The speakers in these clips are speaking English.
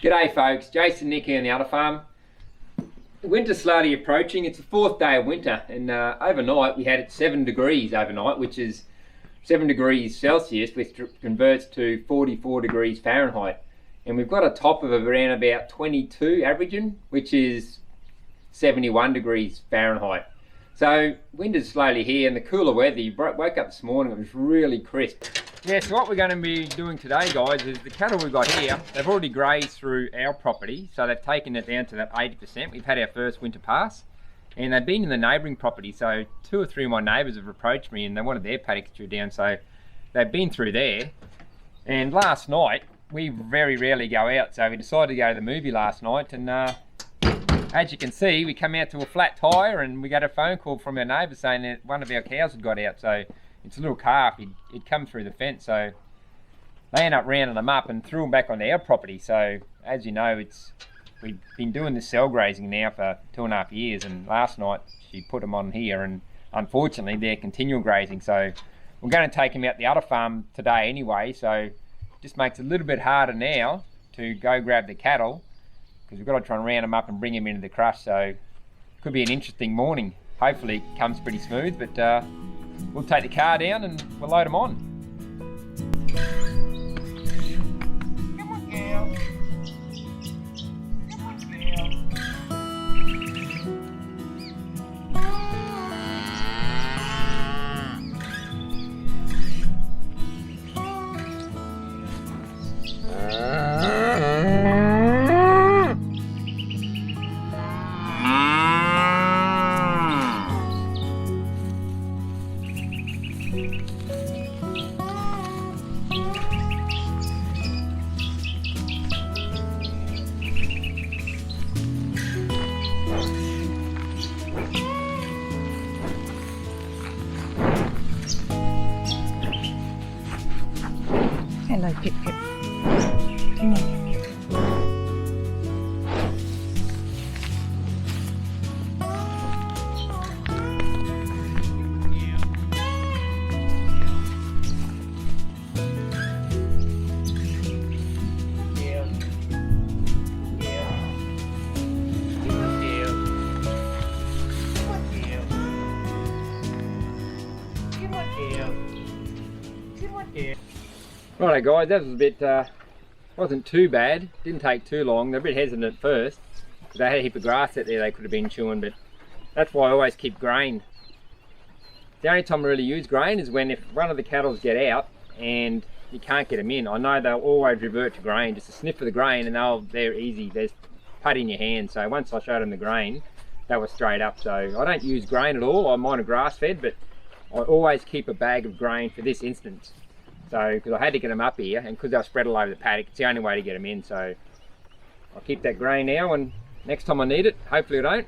G'day folks, Jason Nick here on the Udder Farm. Winter's slowly approaching. It's the fourth day of winter, and overnight we had it 7 degrees overnight, which is 7 degrees Celsius, which converts to 44 degrees Fahrenheit. And we've got a top of around about 22 averaging, which is 71 degrees Fahrenheit. So winter's slowly here, and the cooler weather. You woke up this morning, it was really crisp. Yeah, so what we're going to be doing today, guys, is the cattle we've got here, they've already grazed through our property, so they've taken it down to that 80%. We've had our first winter pass, and they've been in the neighbouring property, so 2 or 3 of my neighbours have approached me and they wanted their paddocks to down, so they've been through there. And last night, we very rarely go out, so we decided to go to the movie last night, and as you can see, we come out to a flat tyre and we got a phone call from our neighbour saying that one of our cows had got out, so it's a little calf, he'd come through the fence, so they ended up rounding them up and threw them back onto our property. So as you know, we've been doing this cell grazing now for 2.5 years, and last night she put them on here, and unfortunately they're continual grazing, so we're going to take them out the Udder Farm today anyway, so it just makes it a little bit harder now to go grab the cattle, because we've got to try and round them up and bring them into the crush. So it could be an interesting morning. Hopefully it comes pretty smooth, but we'll take the car down and we'll load them on. Come on, girl. Come on, girl. Hello, Pip Pip. Come on. Righto guys, that was a bit, wasn't too bad, didn't take too long. They're a bit hesitant at first, because they had a heap of grass out there they could have been chewing, but that's why I always keep grain. The only time I really use grain is when if one of the cattle get out and you can't get them in. I know they'll always revert to grain, just a sniff of the grain and they're easy, there's putty in your hand. So once I showed them the grain, they were straight up. So I don't use grain at all, I mine are grass fed, but I always keep a bag of grain for this instance. So, because I had to get them up here, and because they're spread all over the paddock, it's the only way to get them in. So, I'll keep that grain now, and next time I need it, hopefully I don't.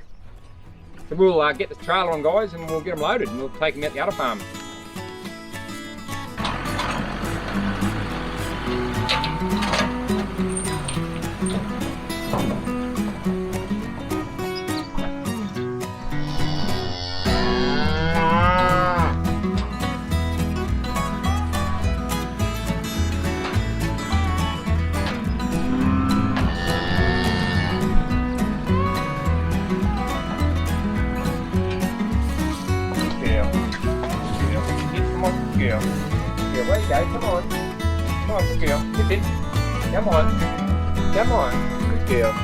So we'll get the trailer on, guys, and we'll get them loaded, and we'll take them out the Udder Farm. Girl. Girl, where you go? Come on. Come on, girl. Sit in. Come on. Come on. Good girl.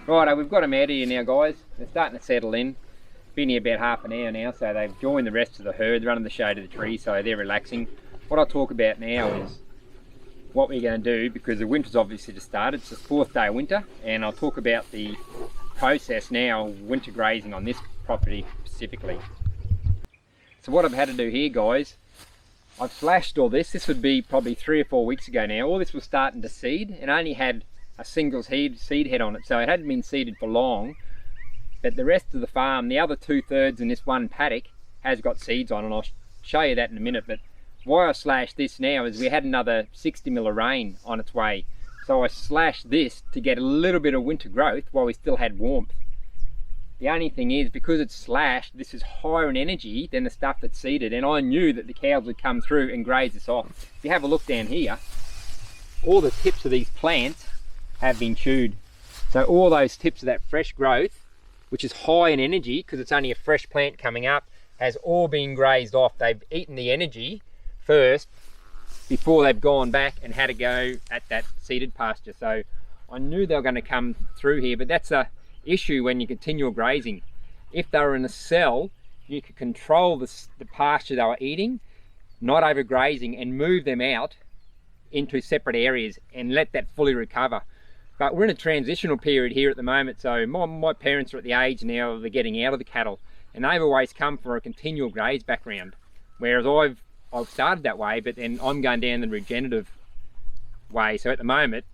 Righto, we've got them out here now, guys. They're starting to settle in. Been here about half an hour now, so they've joined the rest of the herd. They're under the shade of the tree, so they're relaxing. What I'll talk about now is what we're going to do, because the winter's obviously just started. It's the 4th day of winter, and I'll talk about the process now, winter grazing on this property specifically. So what I've had to do here, guys, I've slashed all this. This would be probably 3 or 4 weeks ago now. All this was starting to seed and only had a single seed head on it, so it hadn't been seeded for long. But the rest of the farm, the other 2/3 in this one paddock, has got seeds on, and I'll show you that in a minute. But why I slashed this now is we had another 60 mil of rain on its way. So I slashed this to get a little bit of winter growth while we still had warmth. The only thing is, because it's slashed, this is higher in energy than the stuff that's seeded, and I knew that the cows would come through and graze this off. If you have a look down here, all the tips of these plants have been chewed. So all those tips of that fresh growth, which is high in energy because it's only a fresh plant coming up, has all been grazed off. They've eaten the energy first before they've gone back and had to go at that seeded pasture. So I knew they were going to come through here, but that's a issue when you continual grazing. If they were in a cell, you could control the pasture they were eating, not overgrazing, and move them out into separate areas and let that fully recover. But we're in a transitional period here at the moment, so my parents are at the age now they're getting out of the cattle, and they've always come from a continual graze background, whereas I've started that way, but then I'm going down the regenerative way. So at the moment,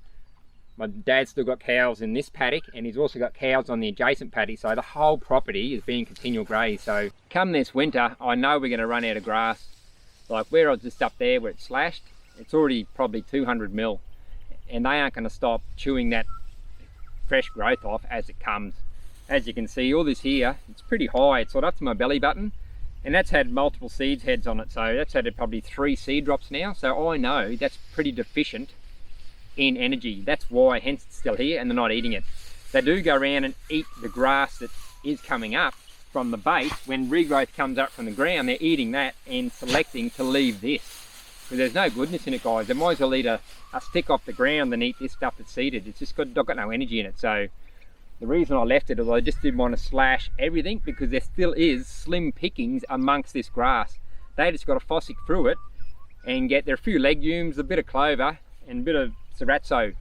my dad's still got cows in this paddock, and he's also got cows on the adjacent paddock, so the whole property is being continual graze. So come this winter, I know we're going to run out of grass. Like where I was just up there where it's slashed, it's already probably 200 mil. And they aren't going to stop chewing that fresh growth off as it comes. As you can see, all this here, it's pretty high. It's sort of up to my belly button, and that's had multiple seed heads on it. So that's had probably 3 seed drops now. So I know that's pretty deficient in energy. That's why, hence it's still here, and they're not eating it. They do go around and eat the grass that is coming up from the base. When regrowth comes up from the ground, they're eating that and selecting to leave this. Because there's no goodness in it, guys. They might as well eat a stick off the ground than eat this stuff that's seeded. It's just got no energy in it. So the reason I left it is I just didn't want to slash everything, because there still is slim pickings amongst this grass. They just got to fossick through it and get there a few legumes, a bit of clover, and a bit of Soratso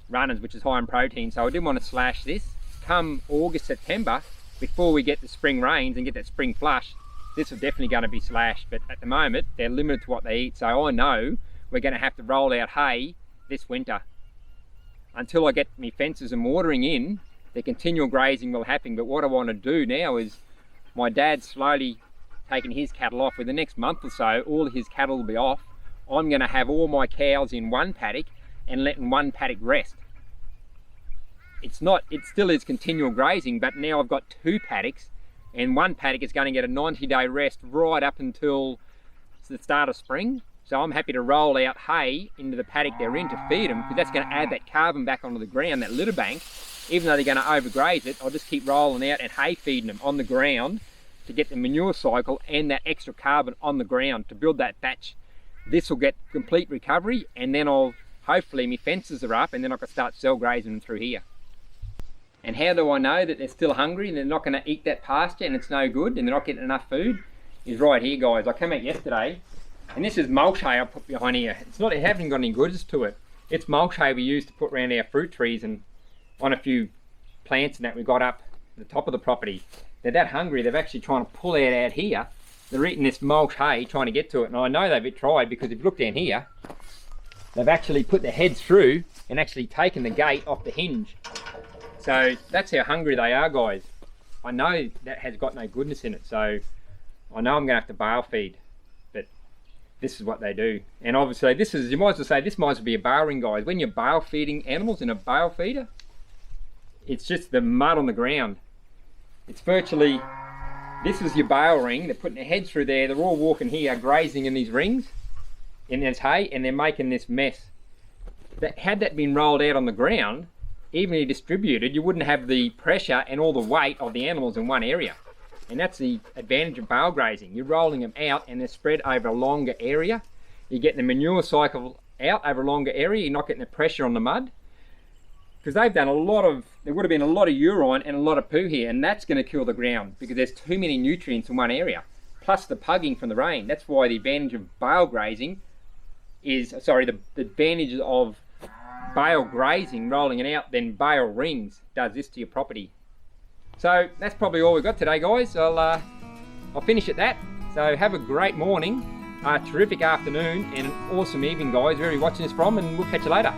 runners, which is high in protein. So I didn't want to slash this. Come August, September, before we get the spring rains and get that spring flush, this is definitely going to be slashed. But at the moment, they're limited to what they eat. So I know we're going to have to roll out hay this winter. Until I get my fences and watering in, the continual grazing will happen. But what I want to do now is, my dad's slowly taking his cattle off. With the next month or so, all his cattle will be off. I'm going to have all my cows in one paddock and letting one paddock rest. It still is continual grazing, but now I've got 2 paddocks, and one paddock is going to get a 90-day rest right up until the start of spring. So I'm happy to roll out hay into the paddock they're in to feed them, because that's going to add that carbon back onto the ground, that litter bank. Even though they're going to overgraze it, I'll just keep rolling out and hay feeding them on the ground to get the manure cycle and that extra carbon on the ground to build that thatch. This will get complete recovery, and then hopefully my fences are up, and then I can start cell grazing them through here. And how do I know that they're still hungry and they're not going to eat that pasture and it's no good and they're not getting enough food? Is right here, guys. I came out yesterday, and this is mulch hay I put behind here. It hasn't got any goods to it. It's mulch hay we use to put around our fruit trees and on a few plants and that we got up at the top of the property. They're that hungry, they're actually trying to pull it out here. They're eating this mulch hay, trying to get to it. And I know they've tried, because if you look down here, they've actually put their heads through and actually taken the gate off the hinge. So that's how hungry they are, guys. I know that has got no goodness in it, so I know I'm going to have to bale feed, but this is what they do. And obviously you might as well say, this might as well be a bale ring, guys. When you're bale feeding animals in a bale feeder, it's just the mud on the ground. It's virtually, this is your bale ring. They're putting their heads through there. They're all walking here, grazing in these rings, in this hay, and they're making this mess. Had that been rolled out on the ground, evenly distributed, you wouldn't have the pressure and all the weight of the animals in one area. And that's the advantage of bale grazing. You're rolling them out and they're spread over a longer area. You're getting the manure cycle out over a longer area. You're not getting the pressure on the mud. Because they've done a lot of there would have been a lot of urine and a lot of poo here, and that's going to kill the ground because there's too many nutrients in one area, plus the pugging from the rain. That's why the advantage of bale grazing is, the advantage of bale grazing, rolling it out, then bale rings does this to your property. So that's probably all we've got today, guys. I'll finish at that. So have a great morning, a terrific afternoon, and an awesome evening, guys, wherever you're watching this from, and we'll catch you later.